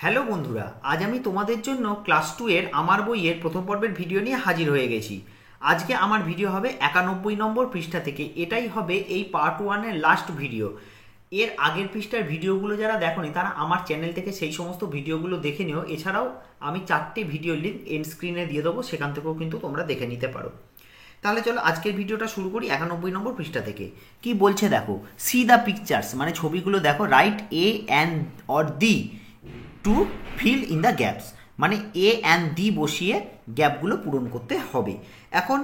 Hello বন্ধুরা, আজ আমি তোমাদের জন্য ক্লাস 2 এর আমার বইয়ের প্রথম পর্বের ভিডিও নিয়ে হাজির হয়ে গেছি। আজকে আমার ভিডিও হবে 91 নম্বর পৃষ্ঠা থেকে। এটাই হবে এই পার্ট 1 এর লাস্ট ভিডিও। এর আগের পৃষ্ঠার ভিডিওগুলো যারা দেখোনি তারা আমার চ্যানেল থেকে সেই সমস্ত ভিডিওগুলো দেখে নিও। এছাড়াও আমি 4টে ভিডিও লিঙ্ক এন্ড স্ক্রিনে দিয়ে দেবো, সেখান থেকেও কিন্তু তোমরা দেখে নিতে পারো। তাহলে চলো আজকের ভিডিওটা শুরু করি 91 নম্বর পৃষ্ঠা থেকে। কি বলছে দেখো, সি দ্য পিকচার্স, মানে ছবিগুলো দেখো, write a an or the to fill in the gaps, মানে এ অ্যান্ড দি বসিয়ে গ্যাপগুলো পূরণ করতে হবে। এখন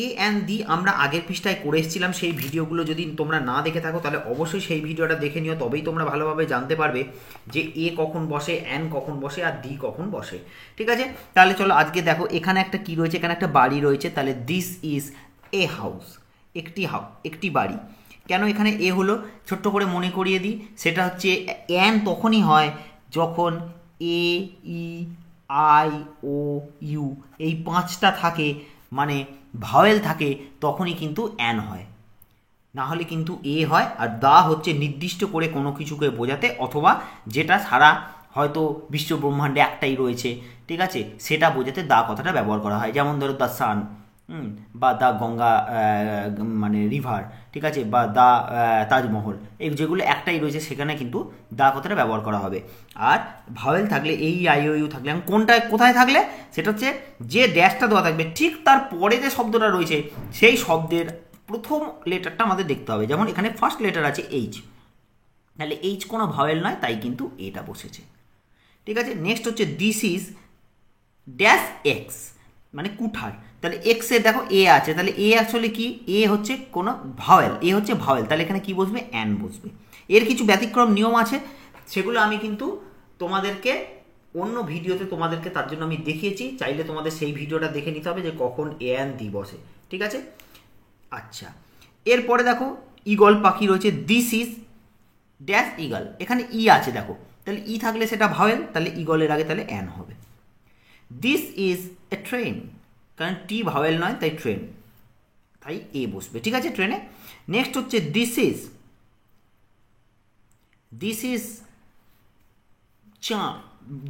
এ অ্যান্ড দি আমরা আগের পৃষ্ঠায় করে এসেছিলাম। সেই ভিডিওগুলো যদি তোমরা না দেখে থাকো তাহলে অবশ্যই সেই ভিডিওটা দেখে নিও, তবেই তোমরা ভালোভাবে জানতে পারবে যে এ কখন বসে, অ্যান কখন বসে, আর দি কখন বসে। ঠিক আছে, তাহলে চলো আজকে দেখো এখানে একটা কি রয়েছে, এখানে একটা বাড়ি রয়েছে। তাহলে দিস ইজ এ হাউস, একটি বাড়ি। কেন এখানে এ হলো, ছোট্ট করে মনে করিয়ে দিই, সেটা হচ্ছে অ্যান তখনই হয় যখন এ, ই, আই, ও, ইউ এই 5টা থাকে, মানে ভাওয়েল থাকে, তখনই কিন্তু অ্যান হয়। না হলে কিন্তু এ হয়। আর দা হচ্ছে নির্দিষ্ট করে কোনো কিছুকে বোঝাতে, অথবা যেটা সারা হয়তো বিশ্ব ব্রহ্মাণ্ডে একটাই রয়েছে, ঠিক আছে, সেটা বোঝাতে দা কথাটা ব্যবহার করা হয়। যেমন ধরো দ্য সান, বা দ্য গঙ্গা, মানে রিভার, ঠিক আছে, বা দ্য তাজমহল, এই যেগুলো একটাই রয়েছে সেখানে কিন্তু দা কথাটা ব্যবহার করা হবে। আর ভাওয়েল থাকলে, এই আই ও ইউ থাকলে, কোথায় থাকলে, সেটা হচ্ছে যে ড্যাশটা দেওয়া থাকবে ঠিক তার পরে যে শব্দটা রয়েছে সেই শব্দের প্রথম লেটারটা আমাদের দেখতে হবে। যেমন এখানে ফার্স্ট লেটার আছে এইচ, তাহলে এইচ কোনো ভাওয়েল নয়, তাই কিন্তু এটা বসেছে। ঠিক আছে, নেক্সট হচ্ছে দিস ইজ ড্যাশ এক্স, মানে কুঠার। তাহলে এক্সে দেখো এ আছে, তাহলে এ আসলে কি, এ হচ্ছে কোনো ভাওয়েল, এ হচ্ছে ভাওয়েল, তাহলে এখানে কি বসবে, অ্যান বসবে। এর কিছু ব্যতিক্রম নিয়ম আছে, সেগুলো আমি কিন্তু তোমাদেরকে অন্য ভিডিওতে তোমাদেরকে তার জন্য আমি দেখিয়েছি। চাইলে তোমাদের সেই ভিডিওটা দেখে নিতে হবে যে কখন এ অ্যান দি বসে। ঠিক আছে, আচ্ছা, এরপরে দেখো ঈগল পাখি রয়েছে, দিস ইজ ড্যাশ ঈগল, এখানে ই আছে দেখো, তাহলে ই থাকলে সেটা ভাওয়েল, তাহলে ঈগলের আগে তাহলে অ্যান হবে। দিস ইজ এ ট্রেন, কারণ টি ভাওয়েল নয়, তাই ট্রেন, তাই এ বসবে। ঠিক আছে, ট্রেনে। নেক্সট হচ্ছে দিস ইজ চাঁদ,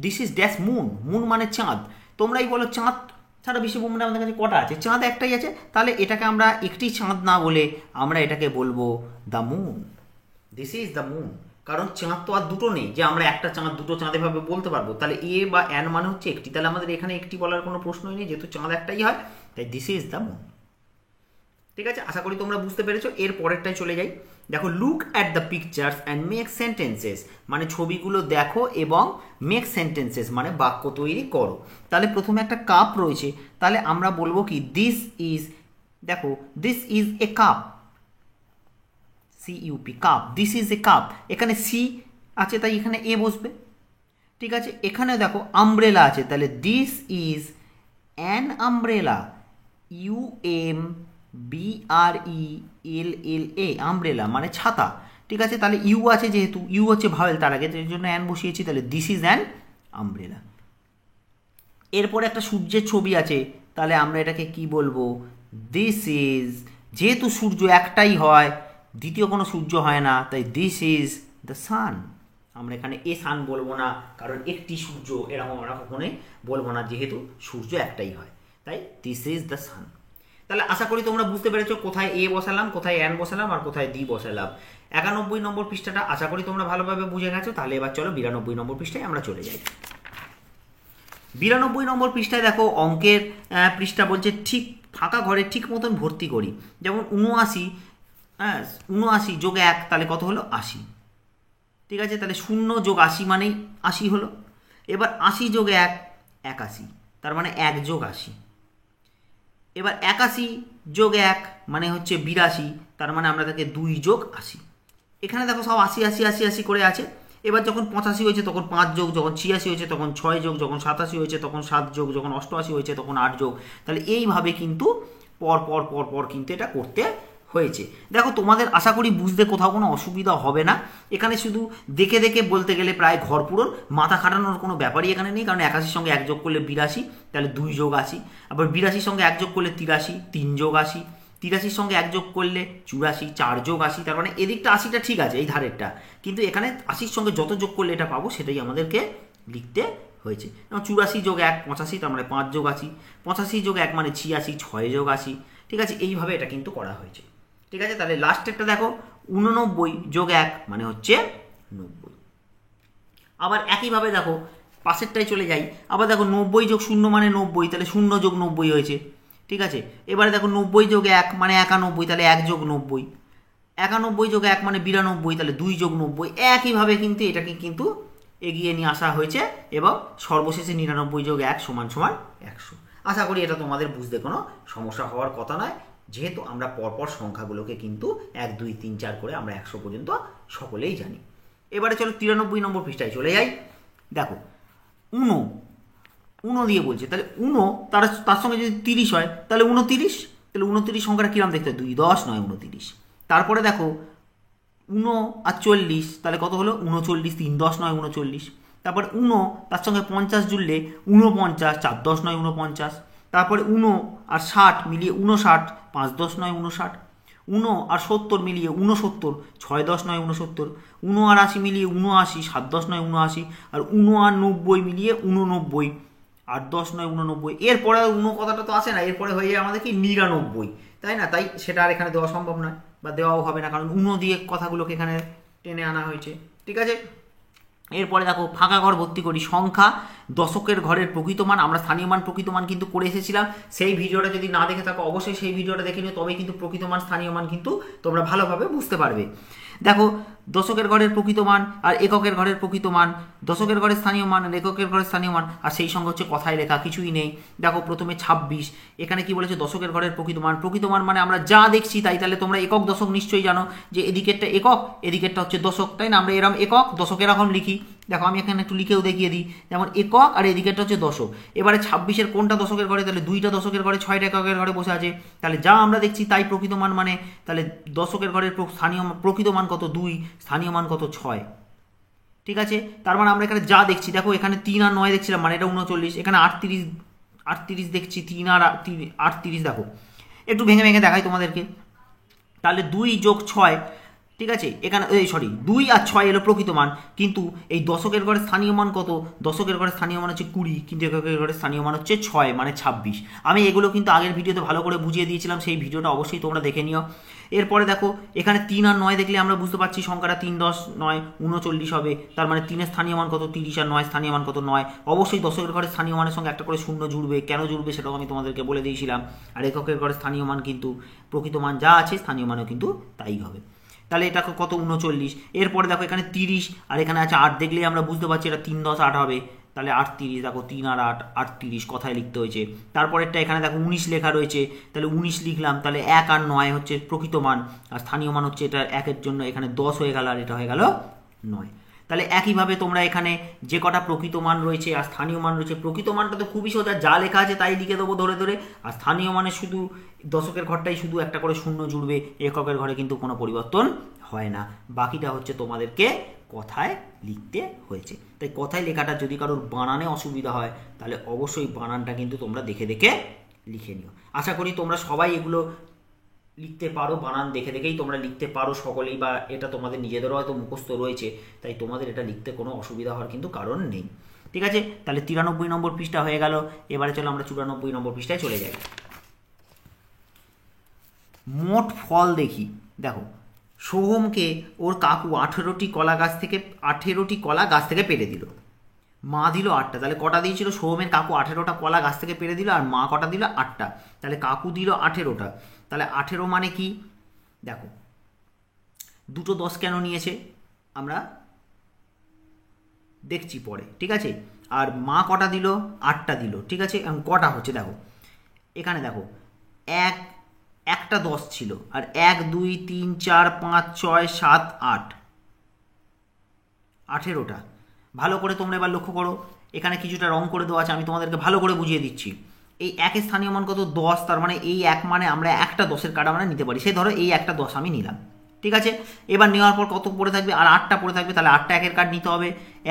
this is dash moon, moon মানে চাঁদ। তোমরাই বলো চাঁদ সারা বিশ্ব ব্রহ্মাণ্ডে আমাদের কাছে কটা আছে, চাঁদ একটাই আছে, তাহলে এটাকে আমরা একটি চাঁদ না বলে আমরা এটাকে বলবো the moon. This is the moon, কারণ চাঁদ তো আর দুটো নেই যে আমরা একটা চাঁদ দুটো চাঁদ এভাবে বলতে পারবো। তাহলে এ বা অ্যান মানে হচ্ছে একটি, তাহলে আমাদের এখানে একটি বলার কোনো প্রশ্নই নেই, যেহেতু চাঁদ একটাই হয়, তাই দিস ইজ দ্য মুন। ঠিক আছে, আশা করি তোমরা বুঝতে পেরেছো। এর পরেরটাই চলে যাই। দেখো, look at the pictures and make sentences, মানে ছবিগুলো দেখো এবং মেক সেন্টেন্সেস মানে বাক্য তৈরি করো। তাহলে প্রথমে একটা কাপ রয়েছে, তাহলে আমরা বলবো কি, দিস ইজ, দেখো this is a cup, CUP, cup, this is a cup, এখানে সি আছে তাই এখানে এ বসবে। ঠিক আছে, এখানে দেখো আমব্রেলা আছে, তাহলে this is an umbrella, UMBRELLA, umbrella মানে ছাতা। ঠিক আছে, তাহলে ইউ আছে, যেহেতু ইউ হচ্ছে ভাওয়েল, তার আগে এর জন্য অ্যান বসিয়েছি, তাহলে দিস ইজ অ্যান আমব্রেলা। এরপরে একটা সূর্যের ছবি আছে, তাহলে আমরা এটাকে কি বলবো, দিস ইজ, যেহেতু সূর্য একটাই হয়, দ্বিতীয় কোনো সূর্য হয় না, তাই দিস ইজ দ্য সান। আমরা এখানে এ সান বলবো না, কারণ একটি সূর্য এরকম আমরা কখনোই বলবো না, যেহেতু সূর্য একটাই হয়, তাই দিস ইজ দ্য সান। তাহলে আশা করি তোমরা বুঝতে পেরেছো কোথায় এ বসালাম, কোথায় অ্যান বসালাম, আর কোথায় দি বসালাম। 91 নম্বর পৃষ্ঠাটা আশা করি তোমরা ভালোভাবে বুঝে গেছো। তাহলে এবার চলো 92 নম্বর পৃষ্ঠায় আমরা চলে যাই। 92 নম্বর পৃষ্ঠায় দেখো অঙ্কের পৃষ্ঠা বলছে ঠিক ফাঁকা ঘরে ঠিক মতন ভর্তি করি। যেমন 79, 79 যোগ 1, তাহলে কত হলো, 80। ঠিক আছে, তাহলে 0 যোগ 80 মানেই 80 হলো। এবার 80 যোগ 1, 81, তার মানে 1 যোগ 80। এবার 81 যোগ 1 মানে হচ্ছে 82, তার মানে আমরা তাকে 2 যোগ 80। এখানে দেখো সব 80 80 80 80 করে আছে। এবার যখন 85 হয়েছে তখন 5 যোগ, যখন 86 হয়েছে তখন 6 যোগ, যখন 87 হয়েছে তখন 7 যোগ, যখন 88 হয়েছে তখন 8 যোগ। তাহলে এইভাবে কিন্তু পর পর পর পর কিন্তু এটা করতে হয়েছে। দেখো, তোমাদের আশা করি বুঝতে কোথাও কোনো অসুবিধা হবে না। এখানে শুধু দেখে দেখে বলতে গেলে প্রায় ঘর পূরণ, মাথা খাটানোর কোনো ব্যাপারই এখানে নেই, কারণ 81 সঙ্গে 1 যোগ করলে 82, তাহলে 2 যোগ 80। আবার 82 সঙ্গে 1 যোগ করলে 83, 3 যোগ 80। 83 সঙ্গে 1 যোগ করলে 84, 4 যোগ 80, তার মানে এদিকটা 80টা ঠিক আছে, এই ধারেরটা, কিন্তু এখানে 80 সঙ্গে যত যোগ করলে এটা পাবো সেটাই আমাদেরকে লিখতে হয়েছে। এবং 84 যোগ 1 85, তার মানে 5 যোগ 80, 85 যোগ 1 মানে 86, 6 যোগ 80, ঠিক আছে, এইভাবে এটা কিন্তু করা হয়েছে। ঠিক আছে, তাহলে লাস্টেরটা দেখো 89 যোগ 1 মানে হচ্ছে 90। আবার একইভাবে দেখো পাশেরটাই চলে যাই, আবার দেখো 90 যোগ 0 মানে 90, তাহলে 0 যোগ 90 হয়েছে। ঠিক আছে, এবারে দেখো 90 যোগ 1 মানে 91, তাহলে 1 যোগ 90, 91 যোগ 1 মানে 92, তাহলে 2 যোগ 90। একইভাবে কিন্তু এটাকে কিন্তু এগিয়ে নিয়ে আসা হয়েছে এবং সর্বশেষে 99 যোগ 1 সমান সমান 100। আশা করি এটা তোমাদের বুঝতে কোনো সমস্যা হওয়ার কথা নয়, যেহেতু আমরা পরপর সংখ্যাগুলোকে কিন্তু 1 2 3 4 করে আমরা 100 পর্যন্ত সকলেই জানি। এবারে চলো 93 নম্বর পৃষ্ঠায় চলে যাই। দেখো উনো দিয়ে বলছে, তাহলে উনো তার সঙ্গে যদি 30 হয় তাহলে 29, তাহলে 29 সংখ্যাটা কিরম দেখতে হয়, 2 10 9 29। তারপরে দেখো 39, তাহলে কত হলো 39, 3 10 9 39। তারপরে তার সঙ্গে 50 জুড়লে 49, 4 10 9 49। তারপরে আর 60 মিলিয়ে 59, 5 10 9 59। আর 70 মিলিয়ে 69, 6 10 9 69। আর 80 মিলিয়ে 79, 7 10 9 79। আর আর 90 মিলিয়ে 89, 8 10 9 89। এরপরে কথাটা তো আসে না, এরপরে হয়ে যায় আমাদের কি 99, তাই না? তাই সেটা আর এখানে দেওয়া সম্ভব নয় বা দেওয়াও হবে না, কারণ দিয়ে কথাগুলোকে এখানে টেনে আনা হয়েছে। ঠিক আছে, এরপরে দেখো ফাঁকা ঘর ভর্তি করি। সংখ্যা দশকের ঘরের প্রকৃত মান, আমরা স্থানীয় মান প্রকৃত মান কিন্তু করে এসেছিলাম। সেই ভিডিওটা যদি না দেখে থাকো অবশ্যই সেই ভিডিওটা দেখে নিও, তবেই কিন্তু প্রকৃত মান স্থানীয় মান কিন্তু তোমরা ভালোভাবে বুঝতে পারবে। দেখো দশকের ঘরের প্রকৃত মান আর এককের ঘরের প্রকৃত মান, দশকের ঘরের স্থানীয় মান আর এককের ঘরের স্থানীয় মান, আর সেই সঙ্গে হচ্ছে কথায় লেখা, কিছুই নেই। দেখো প্রথমে 26, এখানে কি বলেছে দশকের ঘরের প্রকৃত মান মানে আমরা যা দেখছি তাই। তাহলে তোমরা একক দশক নিশ্চয়ই জানো যে এদিকেরটা একক এদিকেরটা হচ্ছে দশক, তাই না? আমরা এরকম একক দশক এরকম লিখি। দেখো আমি এখানে একটু লিখেও দেখিয়ে দিই, যেমন একক আর এদিকেরটা হচ্ছে দশক। এবারে 26-এর কোনটা দশকের ঘরে, তাহলে 2টা দশকের ঘরে, 6টা এককের ঘরে বসে আছে। তাহলে যা আমরা দেখছি তাই প্রকৃত মান, মানে তাহলে দশকের ঘরের স্থানীয় প্রকৃত মান কত 2, স্থানীয় মান কত 6। ঠিক আছে, তার মানে আমরা এখানে যা দেখছি, দেখো এখানে 3 আর 9 দেখছিলাম মানে এটা 39, এখানে 38 দেখছি, 3 আর 38। দেখো একটু ভেঙে ভেঙে দেখাই তোমাদেরকে। তাহলে 2 যোগ 6, ঠিক আছে, এখানে 2 আর 6 এলো প্রকৃত মান, কিন্তু এই দশকের ঘরে স্থানীয় মান কত, দশকের ঘরে স্থানীয় মান হচ্ছে 20, কিন্তু এককের ঘরে স্থানীয় মান হচ্ছে 6 মানে 26। আমি এগুলো কিন্তু আগের ভিডিওতে ভালো করে বুঝিয়ে দিয়েছিলাম, সেই ভিডিওটা অবশ্যই তোমরা দেখে নিও। এরপরে দেখো এখানে 3 আর 9 দেখলে আমরা বুঝতে পারছি সংখ্যাটা 3 10 9 39 হবে, তার মানে 3-এর স্থানীয় মান কত 30 আর 9 স্থানীয় মান কত 9। অবশ্যই দশকের ঘরে স্থানীয় মানের সঙ্গে একটা করে শূন্য জুড়বে, কেন জুড়বে সেটাও আমি তোমাদেরকে বলে দিয়েছিলাম। আর এককের ঘরে স্থানীয় মান কিন্তু প্রকৃত মান যা আছে স্থানীয় মানও কিন্তু তাই হবে। তাহলে এটা কত 39। এরপরে দেখো এখানে 30 আর এখানে আছে 8, দেখলেই আমরা বুঝতে পারছি এটা 3 10 8 হবে, তাহলে 38। দেখো 3 আর 8 38 কথায় লিখতে হয়েছে। তারপরেরটা এখানে দেখো 19 লেখা রয়েছে, তাহলে 19 লিখলাম, তাহলে 1 আর 9 হচ্ছে প্রকৃত মান, আর স্থানীয় মান হচ্ছে এটা 1-এর জন্য এখানে 10 হয়ে গেল, আর এটা হয়ে গেল 9। তাহলে একইভাবে তোমরা এখানে যে কটা প্রকৃত মান রয়েছে আর স্থানীয় মান রয়েছে, প্রকৃত মানটা তো খুবই সোজা, যা লেখা আছে তাই লিখে দেবো ধরে ধরে, আর স্থানীয় মানে শুধু দশকের ঘরটাই শুধু একটা করে শূন্য জুড়বে, এককের ঘরে কিন্তু কোনো পরিবর্তন হয় না। বাকিটা হচ্ছে তোমাদেরকে কথায় লিখতে হয়েছে। তাই কথায় লেখাটা যদি কারোর বানানে অসুবিধা হয় তাহলে অবশ্যই বানানটা কিন্তু তোমরা দেখে দেখে লিখে নিও। আশা করি তোমরা সবাই এগুলো লিখতে পারো, বানান দেখে দেখেই তোমরা লিখতে পারো সকলেই, বা এটা তোমাদের নিজেদেরও হয়তো মুখস্থ রয়েছে, তাই তোমাদের এটা লিখতে কোনো অসুবিধা হওয়ার কিন্তু কারণ নেই। ঠিক আছে, তাহলে 93 নম্বর পৃষ্ঠা হয়ে গেল। এবারে চলো আমরা 94 নম্বর পৃষ্ঠায় চলে যাই। মোট ফল দেখি। দেখো সোহমকে ওর কাকু 18টি কলা গাছ থেকে পেড়ে দিল, মা দিল 8টা। তাহলে কটা দিয়েছিল সোহমের কাকু? 18টা কলা গাছ থেকে পেড়ে দিল, আর মা কটা দিল? 8টা। তাহলে কাকু দিল 18টা। তাহলে 18 মানে কি? দেখো দুটো 10 কেন নিয়েছে আমরা দেখছি পরে, ঠিক আছে। আর মা কটা দিল? 8টা দিল, ঠিক আছে। কটা হচ্ছে দেখো এখানে, দেখো একটা 10 ছিল, আর 1 2 3 4 5 6 7 8 18টা। ভালো করে তোমরা এবার লক্ষ্য করো, এখানে কিছুটা রং করে দেওয়া আছে, আমি তোমাদেরকে ভালো করে বুঝিয়ে দিচ্ছি। এই 1-এর স্থানীয় মান কত? 10, তার মানে এই 1 মানে আমরা একটা 10-এর কার্ড আমরা নিতে পারি। সে ধরো এই একটা 10 আমি নিলাম, ঠিক আছে। এবার নেওয়ার পর কত পড়ে থাকবে? আর 8টা পড়ে থাকবে, তাহলে 8টা 1-এর কার্ড নিতে হবে।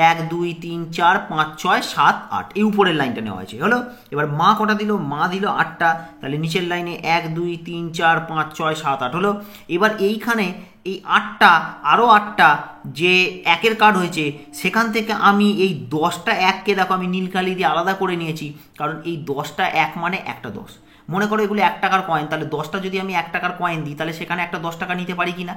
1 2 3 4 5 6 7 8, এই উপরের লাইনটা নেওয়া হয়েছে, হলো। এবার মা কটা দিল? মা দিল 8টা, তাহলে নিচের লাইনে 1 2 3 4 5 6 7 8 হলো। এবার এইখানে এই 8টা আরও 8টা যে একের কার্ড হয়েছে সেখান থেকে আমি এই 10টা এককে দেখো আমি নীল কালি দিয়ে আলাদা করে নিয়েছি, কারণ এই 10টা এক মানে একটা 10। মনে করো এগুলো 1 টাকার কয়েন, তাহলে 10টা যদি আমি 1 টাকার কয়েন দিই তাহলে সেখানে একটা 10 টাকা নিতে পারি কি না?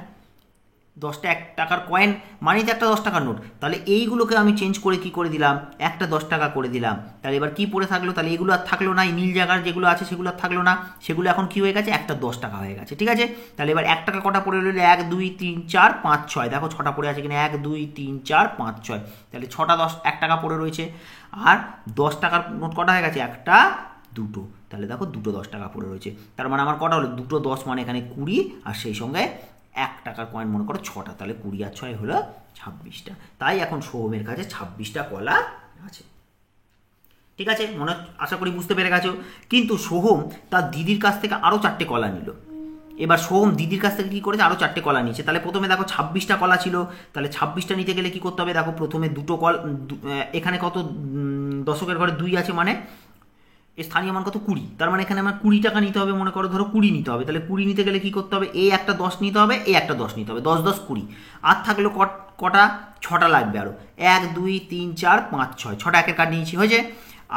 10টা 1 টাকার কয়েন মানেই তো একটা 10 টাকার নোট। তাহলে এইগুলোকে আমি চেঞ্জ করে কি করে দিলাম, একটা 10 টাকা করে দিলাম। তাহলে এবার কি পড়ে থাকলো, তাহলে এগুলো আর থাকলো না, এই নীল জায়গার যেগুলো আছে সেগুলো আর থাকলো না, সেগুলো এখন কি হয়ে গেছে, একটা 10 টাকা হয়ে গেছে। ঠিক আছে, তাহলে এবার 1 টাকা কটা পড়ে রইলো, 1 2 3 4 5 6, দেখো 6টা পড়ে আছে কিনা, 1 2 3 4 5 6, তাহলে 6টা 1 টাকা পড়ে রয়েছে। আর 10 টাকার নোট কটা হয়ে গেছে, একটা দুটো, তাহলে দেখো দুটো 10 টাকা পড়ে রয়েছে। তার মানে আমার কটা হলো, দুটো 10 মানে এখানে 20, আর সেই সঙ্গে 1 টাকার কয়েন মনে করো 6টা, তাহলে 20 আর 6 হলো 26টা। তাই এখন সোহমের কাছে 26টা কলা আছে। ঠিক আছে, আশা করি বুঝতে পেরে গেছো। কিন্তু সোহম তার দিদির কাছ থেকে আরও 4টে কলা নিল। এবার সোহম দিদির কাছ থেকে কী করেছে, আরও 4টে কলা নিয়েছে। তাহলে প্রথমে দেখো 26টা কলা ছিল, তাহলে 26টা নিতে গেলে কী করতে হবে, দেখো প্রথমে দুটো এখানে কত দশকের ঘরে 2 আছে, মানে স্থানীয় মান কত 20, তার মানে এখানে আমার 20 টাকা নিতে হবে, মনে করো ধরো 20 নিতে হবে। তাহলে 20 নিতে গেলে কী করতে হবে, এই একটা 10 নিতে হবে, এই একটা 10 নিতে হবে, 10 10 20। আর থাকলো কটা, 6টা লাগবে আরও, 1 2 3 4 5 6, 6টা একের কার্ড নিয়েছি, হয়েছে।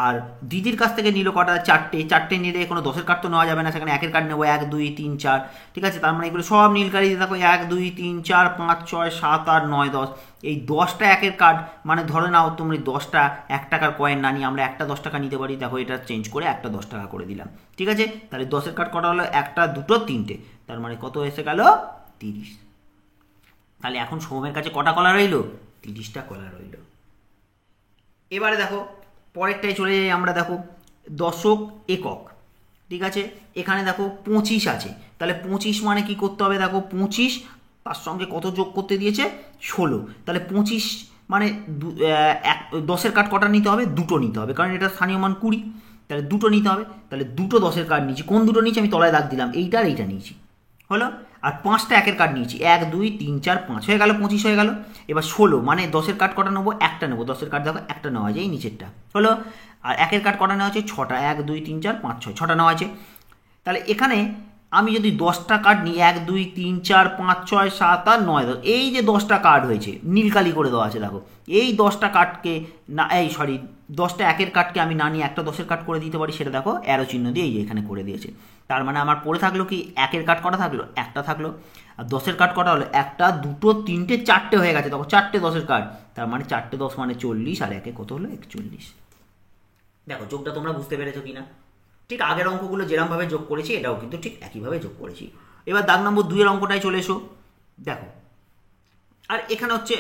আর দিদির কাছ থেকে নিল কটা, 4টে নিলে কোনো 10-এর কার্ড তো নেওয়া যাবে না, সেখানে একের কার্ড নেবো, 1 2 3 4। ঠিক আছে, তার মানে এগুলো সব নীল কালি দিয়ে দেখো 1 2 3 4 5 6 7 8 9 10। এই 10টা একের কার্ড, মানে ধরে নাও তুমি 10টা 1 টাকার কয়েন না নিয়ে আমরা একটা 10 টাকা নিতে পারি। দেখো এটা চেঞ্জ করে একটা 10 টাকা করে দিলাম। ঠিক আছে, তাহলে 10-এর কার্ড কটা হলো, একটা দুটো তিনটে, তার মানে কত এসে গেল, 30। তাহলে এখন সোহমের কাছে কটা কলা রইল, 30টা কলা রইল। এবারে দেখো পরেরটাই চলে যাই আমরা, দেখো দশক একক। ঠিক আছে, এখানে দেখো 25 আছে, তাহলে 25 মানে কি করতে হবে, দেখো 25 তার সঙ্গে কত যোগ করতে দিয়েছে, 16। তাহলে 25 মানে 10-এর কার্ড কটা নিতে হবে, দুটো নিতে হবে, কারণ এটা স্থানীয় মান 20, তাহলে দুটো নিতে হবে। তাহলে দুটো 10-এর কার্ড নিয়েছি, কোন দুটো নিয়েছি আমি তলায় দাগ দিলাম, এইটা আর এইটা নিয়েছি, হলো। আর 5টা একের কার্ড নিয়েছি, 1 2 3 4 5 হয়ে গেল, 25 হয়ে গেল। এবার 16 মানে 10-এর কার্ড কটা নেবো, একটা নেবো, 10-এর কার্ড দেখো একটা নেওয়া যায়, এই নিচেরটা, হলো। আর একের কার্ড কটা নেওয়া হচ্ছে, 6টা, 1 2 3 4 5 6, 6টা নেওয়া আছে। তাহলে এখানে আমি যদি 10টা কার্ড নিই, 1 2 3 4 5 6 7 8 9 10, এই যে 10টা কার্ড হয়েছে নীলকালি করে দেওয়া আছে দেখো, এই 10টা কার্ডকে না, এই সরি 10টা একের কার্ডকে আমি না নিয়ে একটা 10-এর কার্ড করে দিতে পারি, সেটা দেখো অ্যারো চিহ্ন দিয়ে এই যে এখানে করে দিয়েছে। তার মানে আমার পড়ে থাকলো কি, একের কার্ড কটা থাকলো, একটা থাকলো। আর 10-এর কার্ড কটা হলো, একটা দুটো তিনটে 4টে হয়ে গেছে, দেখো 4টে 10-এর কার্ড, তার মানে 4টে 10 মানে 40, আর একে কত হলো, 41। দেখো যোগটা তোমরা বুঝতে পেরেছো কিনা? ঠিক আগের অঙ্কগুলো যেরকমভাবে যোগ করেছি এটাও কিন্তু ঠিক একইভাবে যোগ করেছি। এবার দাগ নম্বর 2-এর অঙ্কটায় চলে এসো, দেখো। আর এখানে হচ্ছে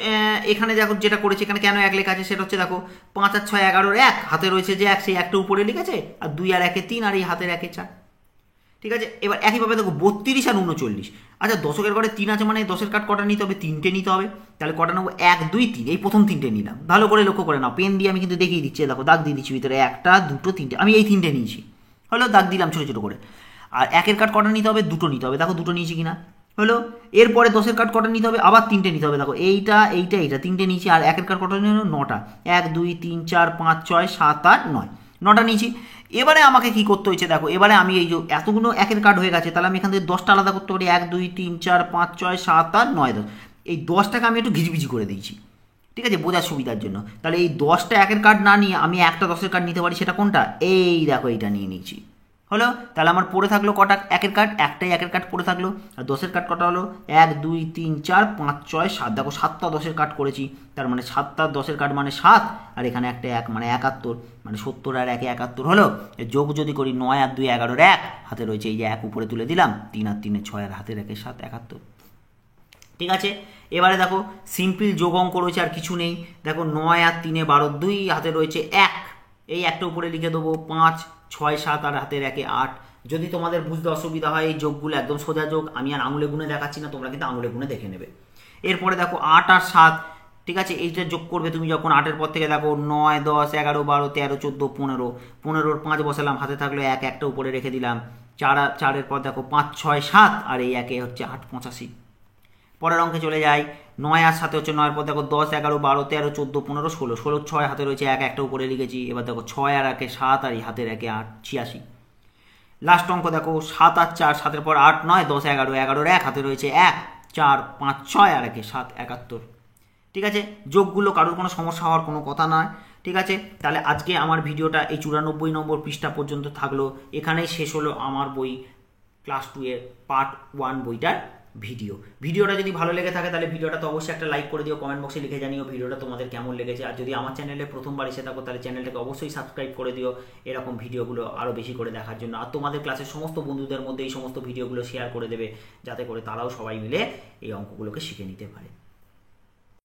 এখানে দেখো যেটা করেছে, এখানে কেন 1 লেখা আছে সেটা হচ্ছে দেখো 5 আর 6 11-এর 1, হাতে রয়েছে যে 1, সেই একটা উপরে লিখেছে, আর 2 আর 1 3, আর এই হাতের 1 4। ঠিক আছে, এবার একইভাবে দেখো 32 আর 39। আচ্ছা, দশকের ঘরে 3 আছে, মানে 10-এর কার্ড কটা নিতে হবে, 3টে নিতে হবে। তাহলে কটা নেবো, 1 2 3, এই প্রথম 3টে নিলাম, ভালো করে লক্ষ্য করে নাও, পেন দিয়ে আমি কিন্তু দেখিয়ে দিচ্ছি, দেখো দাগ দিয়ে দিচ্ছি ভিতরে, 1টা 2টো 3টে, আমি এই 3টে নিয়েছি, হলো, দাগ দিলাম ছোটো ছোটো করে। আর একের কার্ড কটা নিতে হবে, দুটো নিতে হবে, দেখো দুটো নিয়েছি কিনা, হলো। এরপরে 10-এর কার্ড কটা নিতে হবে, আবার 3টে নিতে হবে, দেখো এইটা এইটা এইটা 3টে নিয়েছি। আর একের কার্ড কটা নিয়ে 9টা, 1 2 3 4 5 6 7 8 9, 9টা নিয়েছি। এবারে আমাকে কি করতে হয়েছে, দেখো এবারে আমি এই যে এতগুলো একের কার্ড হয়ে গেছে, তাহলে আমি এখান থেকে 10টা আলাদা করতে পারি, 1 2 3 4 5 6 7 8 9 10, এই 10টাকে আমি একটু ঘিজিবিজি করে দিয়েছি, ঠিক আছে, বোঝার সুবিধার জন্য। তাহলে এই 10টা একের কার্ড না নিয়ে আমি একটা 10-এর কার্ড নিতে পারি, সেটা কোনটা, এই দেখো এইটা নিয়ে নিয়েছি, হলো। তাহলে আমার পড়ে থাকলো কটা একের কার্ড, একটাই একের কার্ড পড়ে থাকলো। আর 10-এর কার্ড কটা হলো, 1 2 3 4 5 6 7, দেখো 7টা 10-এর কার্ড করেছি, তার মানে 7টা 10-এর কার্ড মানে 7, আর এখানে একটা 1 মানে 71, মানে 70 আর 1 71 হলো। যোগ যদি করি 9 আর 2 11-এর 1, হাতে রয়েছে এই যে 1 উপরে তুলে দিলাম, 3 আর 3 6, আর হাতের 1 7 71। ঠিক আছে, এবারে দেখো সিম্পল যোগ অঙ্ক রয়েছে, আর কিছু নেই। দেখো 9 আর 3 12, 2 হাতে রয়েছে 1, এই একটা উপরে লিখে দেবো, 5 6 7, আর হাতের 1 8। যদি তোমাদের বুঝতে অসুবিধা হয়, এই যোগগুলো একদম সোজা যোগ, আমি আর আঙুলে গুনে দেখাচ্ছি না, তোমরা কিন্তু আঙুলে গুনে দেখে নেবে। এরপরে দেখো 8 আর 7, ঠিক আছে, এইটা যোগ করবে তুমি যখন 8-এর পর থেকে, দেখো 9 10 11 12 13 14 15, 15-র 5 বসালাম, হাতে থাকলো 1, একটা উপরে রেখে দিলাম, 4-এর পর দেখো 5 6 7, আর এই 1 হচ্ছে 8 85। পরের অঙ্কে চলে যাই, 9 আর 7 হচ্ছে, 9-এর পর দেখো 10 11 12 13 14 15 16, 16 6, হাতে রয়েছে 1, একটা উপরে লিখেছি। এবার দেখো 6 আর 1 7, আর এই হাতের 1 8 86। লাস্ট অঙ্ক দেখো 7 আর 4, 7-এর পর 8 9 10 11, 11-এর 1, হাতে রয়েছে 1, 4 5 6 আর 1 7 71। ঠিক আছে, যোগগুলো কারোর কোনো সমস্যা হওয়ার কোনো কথা নয়। ঠিক আছে, তাহলে আজকে আমার ভিডিওটা এই 94 নম্বর পৃষ্ঠা পর্যন্ত থাকলো। এখানেই শেষ হলো আমার বই ক্লাস 2 এর পার্ট 1 বইটার ভিডিওটা যদি ভালো লেগে থাকে তাহলে ভিডিওটা তো অবশ্যই একটা লাইক করে দিও, কমেন্ট বক্সে লিখে জানিও ভিডিওটা তোমাদের কেমন লেগেছে। আর যদি আমার চ্যানেলে প্রথমবার এসে থাকো তাহলে চ্যানেলটাকে অবশ্যই সাবস্ক্রাইব করে দিও এরকম ভিডিওগুলো আরও বেশি করে দেখার জন্য। আর তোমাদের ক্লাসের সমস্ত বন্ধুদের মধ্যে এই সমস্ত ভিডিওগুলো শেয়ার করে দেবে, যাতে করে তারাও সবাই মিলে এই অঙ্কগুলোকে শিখে নিতে পারে।